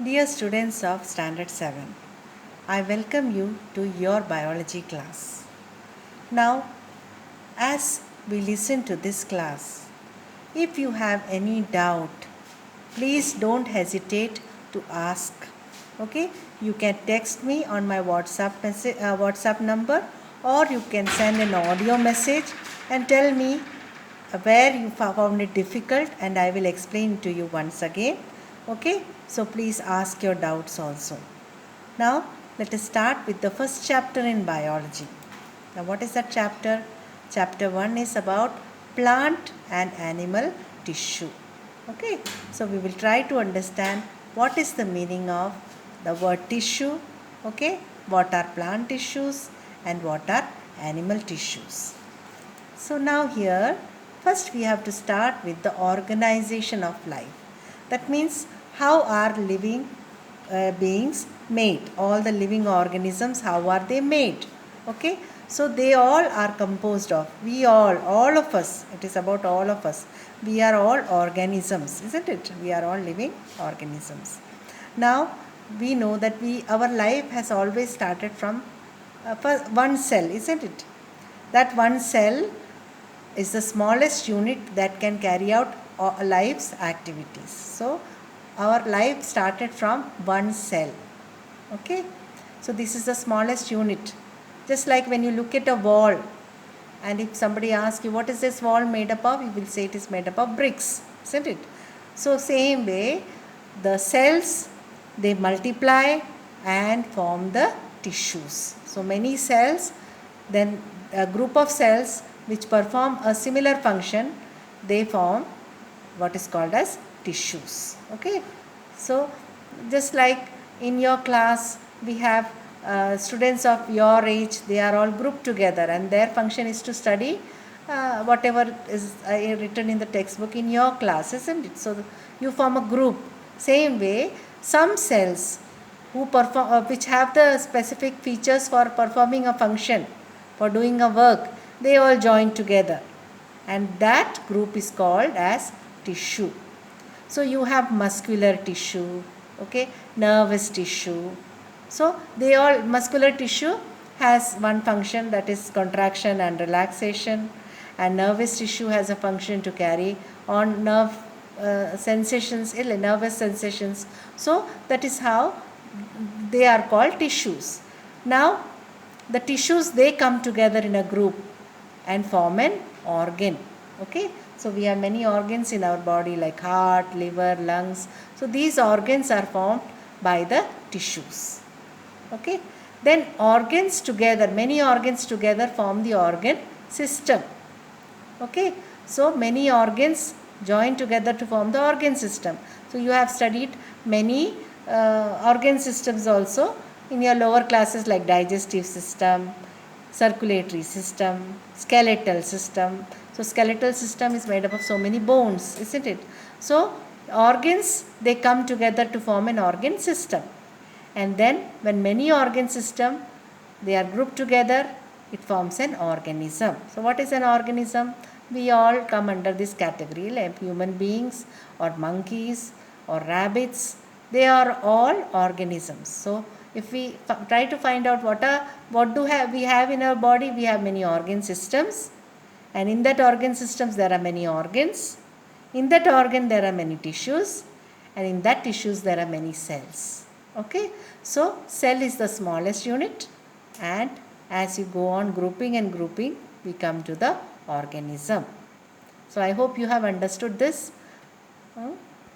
Dear students of Standard 7, I welcome you to your biology class. Now, as we listen to this class, if you have any doubt, please don't hesitate to ask. Okay, you can text me on my WhatsApp number, or you can send an audio message and tell me where you found it difficult, and I will explain to you once again. Okay, so please ask your doubts also. Now let us start with the first chapter in biology. Now what is that chapter? Chapter 1 is about plant and animal tissue. Okay, so we will try to understand what is the meaning of the word tissue. Okay, what are plant tissues and what are animal tissues. So now here, first we have to start with the organization of life. That means how are living beings made? All the living organisms, how are they made? Okay, so they all are composed of, all of us, it is about all of us. We are all organisms, isn't it? We are all living organisms. Now we know that our life has always started from one cell, isn't it? That one cell is the smallest unit that can carry out life's activities. So our life started from one cell. Okay, so this is the smallest unit. Just like when you look at a wall, and if somebody asks you what is this wall made up of, you will say it is made up of bricks, isn't it? So same way, the cells, they multiply and form the tissues. So many cells, then a group of cells which perform a similar function, they form what is called as tissues. Okay, so just like in your class we have students of your age, they are all grouped together and their function is to study whatever is written in the textbook in your class, isn't it? So you form a group. Same way, some cells who perform which have the specific features for performing a function, for doing a work, they all join together, and that group is called as tissue. So you have muscular tissue, okay, nervous tissue. So they all, muscular tissue has one function, that is contraction and relaxation, and nervous tissue has a function to carry on nerve sensations, nervous sensations. So that is how they are called tissues. Now the tissues, they come together in a group and form an organ. Okay, so we have many organs in our body like heart, liver, lungs. So these organs are formed by the tissues. Okay, then organs together, many organs together form the organ system. Okay, so many organs join together to form the organ system. So you have studied many organ systems also in your lower classes, like digestive system, circulatory system, skeletal system. So skeletal system is made up of so many bones, isn't it? So organs, they come together to form an organ system. And then when many organ system, they are grouped together, it forms an organism. So what is an organism? We all come under this category, like human beings or monkeys or rabbits. They are all organisms. So if we try to find out what we have in our body, we have many organ systems, and in that organ systems there are many organs. In that organ there are many tissues, and in that tissues there are many cells. Okay, so cell is the smallest unit, and as you go on grouping and grouping, we come to the organism. So I hope you have understood this.